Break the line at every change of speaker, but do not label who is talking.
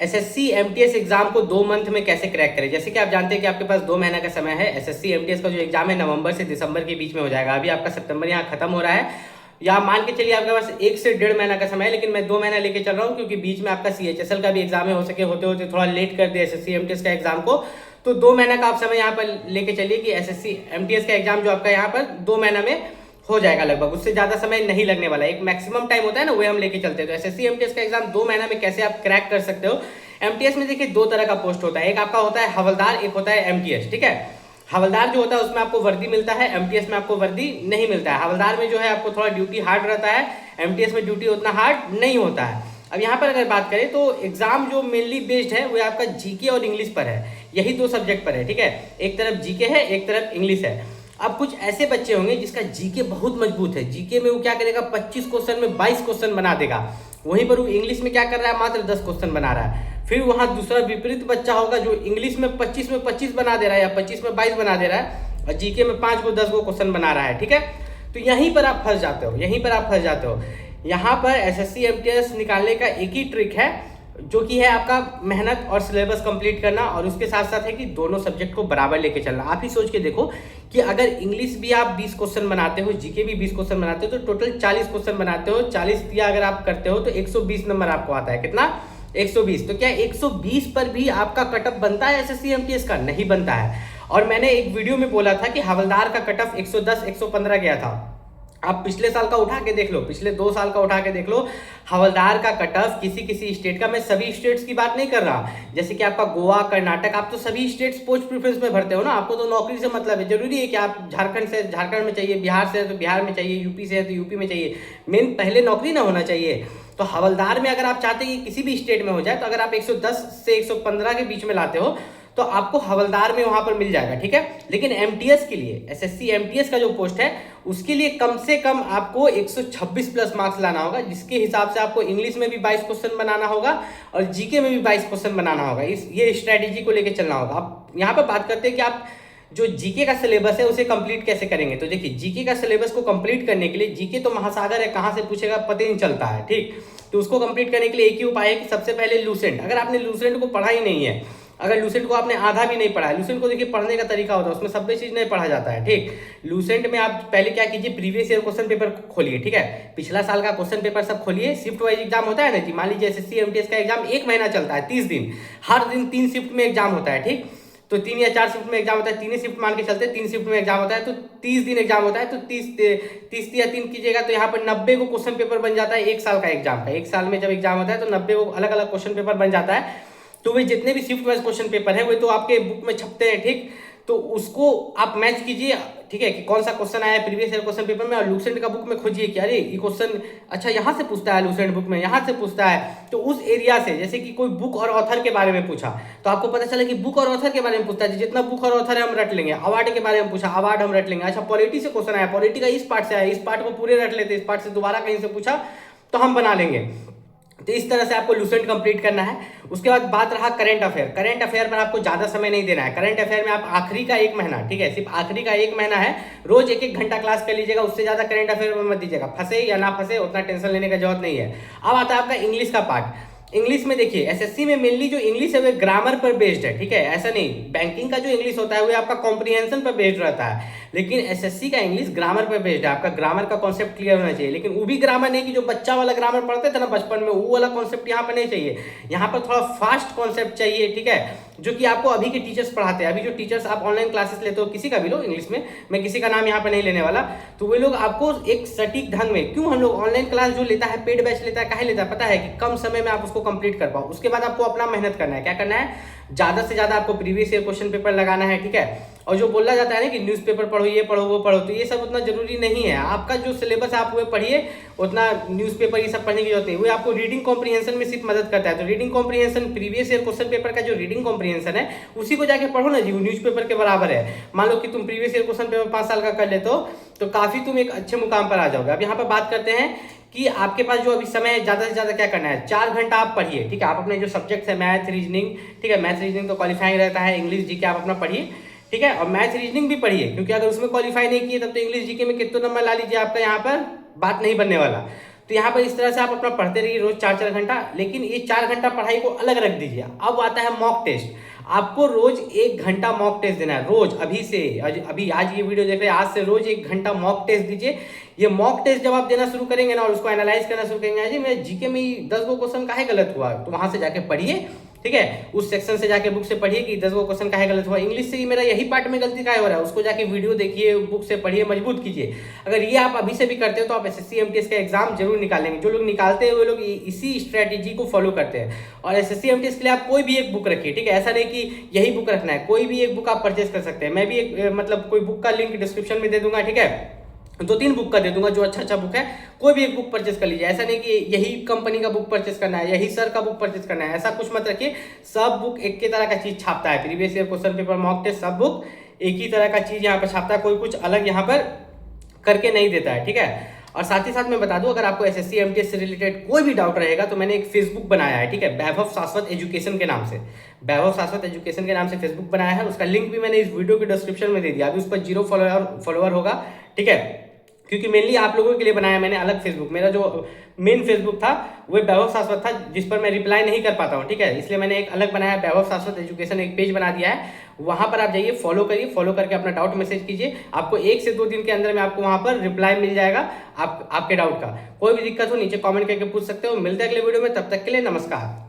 SSC MTS exam को 2 month में कैसे क्रैक करें। जैसे कि आप जानते हैं कि आपके पास 2 महीना का समय है। एसएससी एमटीएस का जो एग्जाम है नवंबर से दिसंबर के बीच में हो जाएगा। अभी आपका सितंबर यहाँ खत्म हो रहा है, या मान के चलिए आपके पास 1 से 1.5 महीना का समय है, लेकिन मैं 2 महीना लेके चल रहा हूँ क्योंकि बीच में आपका सीएचएसएल का भी एग्जाम है, हो सके होते होते थोड़ा लेट कर दिया एसएससी एमटीएस का एग्जाम को। तो 2 महीना का आप समय यहाँ पर लेके चलिए कि एसएससी एमटीएस का एग्जाम जो आपका यहाँ पर 2 महीना में हो जाएगा लगभग, उससे ज्यादा समय नहीं लगने वाला। एक मैक्सिमम टाइम होता है ना, वो हम लेके चलते हैं। तो एसएससी एमटीएस का एग्जाम 2 महीना में कैसे आप क्रैक कर सकते हो। एमटीएस में देखिए 2 तरह का पोस्ट होता है, एक आपका होता है हवलदार, एक होता है एमटीएस। ठीक है, हवलदार जो होता है उसमें आपको वर्दी मिलता है, एमटीएस में आपको वर्दी नहीं मिलता है। हवलदार में जो है आपको थोड़ा ड्यूटी हार्ड रहता है, एमटीएस में ड्यूटी उतना हार्ड नहीं होता है। अब यहाँ पर अगर बात करें तो एग्जाम जो मेनली बेस्ड है वो आपका जीके और इंग्लिश पर है, यही 2 सब्जेक्ट पर है। ठीक है, एक तरफ जीके है, एक तरफ इंग्लिश है। अब कुछ ऐसे बच्चे होंगे जिसका जीके बहुत मजबूत है, जीके में वो क्या करेगा 25 क्वेश्चन में 22 क्वेश्चन बना देगा, वहीं पर वो इंग्लिश में क्या कर रहा है मात्र 10 क्वेश्चन बना रहा है। फिर वहां दूसरा विपरीत बच्चा होगा जो इंग्लिश में 25 बना दे रहा है या 25 में 22 बना दे रहा है, और जीके में 5 को 10 को क्वेश्चन बना रहा है। ठीक है, तो यहीं पर आप फंस जाते हो, यहीं पर आप फंस जाते हो। यहाँ पर एसएससी एमटीएस निकालने का एक ही ट्रिक है, जो कि है आपका मेहनत और सिलेबस कंप्लीट करना, और उसके साथ साथ है कि दोनों सब्जेक्ट को बराबर लेके चलना। आप ही सोच के देखो कि अगर इंग्लिश भी आप 20 क्वेश्चन बनाते हो, जीके भी 20 क्वेश्चन बनाते हो, तो टोटल 40 क्वेश्चन बनाते हो। 40 दिया अगर आप करते हो तो 120 नंबर आपको आता है। कितना? 120। तो क्या 120 पर भी आपका कटअप बनता है एसएससी एमटीएस का? नहीं बनता है। और मैंने एक वीडियो में बोला था कि हवलदार का कटअप 110 115 गया था। आप पिछले साल का उठा के देख लो, पिछले 2 साल का उठा के देख लो, हवलदार का कट ऑफ किसी किसी स्टेट का, मैं सभी स्टेट्स की बात नहीं कर रहा, जैसे कि आपका गोवा, कर्नाटक, आप तो सभी स्टेट्स पोस्ट प्रेफरेंस में भरते हो ना, आपको तो नौकरी से मतलब है। जरूरी है कि आप झारखंड से झारखंड में चाहिए, बिहार से है तो बिहार में चाहिए, यूपी से है तो यूपी में चाहिए, मेन पहले नौकरी ना होना चाहिए। तो हवलदार में अगर आप चाहते हैं कि किसी भी स्टेट में हो जाए, तो अगर आप 110 से 115 के बीच में लाते हो तो आपको हवलदार में वहां पर मिल जाएगा। ठीक है, लेकिन एमटीएस के लिए, एसएससी एमटीएस का जो पोस्ट है उसके लिए कम से कम आपको 126 प्लस मार्क्स लाना होगा, जिसके हिसाब से आपको इंग्लिश में भी 22 क्वेश्चन बनाना होगा और जीके में भी 22 क्वेश्चन बनाना होगा। ये स्ट्रेटेजी को लेकर चलना होगा। अब यहाँ पर बात करते हैं कि आप जो जीके का सिलेबस है उसे कंप्लीट कैसे करेंगे। तो देखिए, जीके का सिलेबस को कंप्लीट करने के लिए, जीके तो महासागर है, कहाँ से पूछेगा पता ही नहीं चलता है। ठीक, तो उसको कंप्लीट करने के लिए एक ही उपाय है कि सबसे पहले लूसेंट, अगर आपने लूसेंट को पढ़ा ही नहीं है, अगर लूसेंट को आपने आधा भी नहीं पढ़ा है, लूसेंट को देखिए पढ़ने का तरीका होता है, उसमें सब चीज नहीं पढ़ा जाता है। ठीक, लूसेंट में आप पहले क्या कीजिए, प्रीवियस ईयर क्वेश्चन पेपर खोलिए। ठीक है, पिछला साल का क्वेश्चन पेपर सब खोलिए। शिफ्ट वाइज एग्जाम होता है ना जी, मान लीजिए एसएससी एमटीएस का एग्जाम 1 महीना चलता है, 30 दिन, हर दिन 3 शिफ्ट में एग्जाम होता है। ठीक, तो 3 या 4 शिफ्ट में एग्जाम होता है, 3 शिफ्ट मान के चलते, 3 शिफ्ट में एग्जाम होता है, तो 30 दिन एग्जाम होता है। तो 30 या 3 कीजिएगा तो यहाँ पर 90 को क्वेश्चन पेपर बन जाता है 1 साल का एग्जाम का। 1 साल में जब एग्जाम होता है तो 90 को अलग अलग क्वेश्चन पेपर बन जाता है। तो वे जितने भी शिफ्ट वाइज क्वेश्चन पेपर है वो तो आपके बुक में छपते हैं। ठीक, तो उसको आप मैच कीजिए, ठीक है, कि कौन सा क्वेश्चन आया प्रीवियस ईयर क्वेश्चन पेपर में, और लूसेंट का बुक में खोजिए कि अरे ये क्वेश्चन अच्छा यहाँ से पूछता है, लूसेंट बुक में यहाँ से पूछता है। तो उस एरिया से, जैसे कि कोई बुक और ऑथर के बारे में पूछा तो आपको पता चला कि बुक और ऑथर के बारे में पूछता है, जितना बुक और ऑथर है हम रट लेंगे। अवार्ड के बारे में पूछा, अवार्ड हम रट लेंगे। अच्छा, पॉलिटी से क्वेश्चन आया, पॉलिटी का इस पार्ट से आया, इस पार्ट को पूरे रट लेते, इस पार्ट से दोबारा कहीं से पूछा तो हम बना लेंगे। तो इस तरह से आपको लूसेंट कंप्लीट करना है। उसके बाद बात रहा करंट अफेयर। करंट अफेयर में आपको ज्यादा समय नहीं देना है। करंट अफेयर में आप आखिरी का 1 महीना, ठीक है, सिर्फ आखिरी का 1 महीना है, रोज 1-1 घंटा क्लास कर लीजिएगा, उससे ज्यादा करंट अफेयर में मत दीजिएगा। फंसे या ना फंसे उतना टेंशन लेने का जरूरत नहीं है। अब आता है आपका इंग्लिश का पार्ट। इंग्लिश में देखिए, एसएससी में मेनली जो इंग्लिश है वो ग्रामर पर बेस्ड है। ठीक है, ऐसा नहीं, बैंकिंग का जो इंग्लिश होता है वो आपका कॉम्प्रिहेंशन पर बेस्ड रहता है, लेकिन एसएससी का इंग्लिश ग्रामर पर बेस्ड है। आपका ग्रामर का कॉन्सेप्ट क्लियर होना चाहिए, लेकिन वो भी ग्रामर नहीं कि जो बच्चा वाला ग्रामर पढ़ते थे ना बचपन में, वो वाला कॉन्सेप्ट यहाँ पर नहीं चाहिए। यहाँ पर थोड़ा फास्ट कॉन्सेप्ट चाहिए। ठीक है, जो कि आपको अभी के टीचर्स पढ़ाते हैं। अभी जो टीचर्स आप ऑनलाइन क्लासेस लेते हो, किसी का भी लो इंग्लिश में, मैं किसी का नाम यहाँ पे नहीं लेने वाला, तो वे लोग आपको एक सटीक ढंग में, क्यों हम लोग ऑनलाइन क्लास जो लेता है, पेड बैच लेता है, काहे लेता है पता है कि कम समय में आप उसको कंप्लीट कर पाओ। उसके बाद आपको अपना मेहनत करना है। क्या करना है, ज्यादा से ज्यादा आपको प्रीवियस ईयर क्वेश्चन पेपर लगाना है। ठीक है, और जो बोला जाता है ना कि न्यूज़पेपर पढ़ो, ये पढ़ो, वो पढ़ो, तो ये सब उतना जरूरी नहीं है। आपका जो सिलेबस आप वो पढ़िए, उतना न्यूज़पेपर ये सब पढ़ने की जरूरत नहीं। वो आपको रीडिंग कॉम्प्रिहेंशन में सिर्फ मदद करता है। तो reading comprehension, previous year question paper का जो रीडिंग कॉम्प्रिहेंशन है उसी को जाके पढ़ो ना जी, वो न्यूज़पेपर के बराबर है। मान लो कि तुम प्रीवियस ईयर क्वेश्चन पेपर 5 साल का कर लेते हो तो काफी तुम एक अच्छे मुकाम पर आ जाओगे। अब यहाँ पर बात करते हैं कि आपके पास जो अभी समय है, ज्यादा से ज्यादा क्या करना है, 4 घंटा आप पढ़िए। ठीक है, आप अपने जो सब्जेक्ट है मैथ, रीजनिंग, ठीक है, मैथ रीजनिंग तो क्वालिफाइंग रहता है, इंग्लिश जीके आप अपना पढ़िए। ठीक है, और मैथ रीजनिंग भी पढ़िए, क्योंकि अगर उसमें क्वालिफाई नहीं किए तब तो इंग्लिश जीके में कितने नंबर ला लीजिए, आपका यहाँ पर बात नहीं बनने वाला। तो यहाँ पर इस तरह से आप अपना पढ़ते रहिए रोज 4-4 घंटा, लेकिन ये 4 घंटा पढ़ाई को अलग रख दीजिए। अब आता है मॉक टेस्ट। आपको रोज 1 घंटा मॉक टेस्ट देना है, रोज अभी से, अभी आज ये वीडियो देख रहे हैं, आज से रोज 1 घंटा मॉक टेस्ट दीजिए। ये मॉक टेस्ट जब आप देना शुरू करेंगे ना और उसको एनालाइज करना शुरू करेंगे, जी मैं जीके में 10 गो क्वेश्चन काहे गलत हुआ, तो वहां से जाके पढ़िए, ठीक है, उस सेक्शन से जाके बुक से पढ़िए कि 10 गो क्वेश्चन काहे गलत हुआ, इंग्लिश से ही मेरा यही पार्ट में गलती काहे हो रहा है, उसको जाके वीडियो देखिए, बुक से पढ़िए, मजबूत कीजिए। अगर ये आप अभी से भी करते हो तो आप एसएससी एमटीएस का एग्जाम जरूर निकालेंगे। जो लोग निकालते हैं वो लोग इसी स्ट्रेटेजी को फॉलो करते हैं। और एसएससी एमटीएस के लिए आप कोई भी एक बुक रखिए, ठीक है, ऐसा नहीं कि यही बुक रखना है, कोई भी एक बुक आप परचेस कर सकते हैं। मैं भी एक मतलब कोई बुक का लिंक डिस्क्रिप्शन में दे दूंगा, ठीक है, 2-3 बुक का दे दूंगा जो अच्छा बुक है, कोई भी एक बुक परचेस कर लीजिए। ऐसा नहीं कि यही कंपनी का बुक परचेस करना है, यही सर का बुक परचेस करना है, ऐसा कुछ मत रखिए। सब बुक एक के तरह का चीज छापता है, previous year question paper, mock test, सब बुक एक ही तरह का चीज यहाँ पर छापता है, कोई कुछ अलग यहाँ पर करके नहीं देता है, ठीक है। और साथ ही साथ मैं बता दूं, अगर आपको एसएससी एमटीएस से रिलेटेड कोई भी डाउट रहेगा तो मैंने एक फेसबुक बनाया है, ठीक है, वैभव शाश्वत एजुकेशन के नाम से, वैभव शाश्वत एजुकेशन के नाम से फेसबुक बनाया है। उसका लिंक भी मैंने इस वीडियो के डिस्क्रिप्शन में दे दिया। अभी उस पर 0 फॉलोअर होगा, ठीक है, क्योंकि मेनली आप लोगों के लिए बनाया मैंने अलग फेसबुक। मेरा जो मेन फेसबुक था वो वैभव शाश्वत था, जिस पर मैं रिप्लाई नहीं कर पाता हूँ, ठीक है, इसलिए मैंने एक अलग बनाया, वैभव शाश्वत एजुकेशन, एक पेज बना दिया है। वहां पर आप जाइए, फॉलो करिए, फॉलो करके अपना डाउट मैसेज कीजिए। आपको 1 से 2 दिन के अंदर में आपको वहां पर रिप्लाई मिल जाएगा आपके डाउट का। कोई भी दिक्कत हो नीचे कॉमेंट करके पूछ सकते हो। मिलते हैं अगले वीडियो में, तब तक के लिए नमस्कार।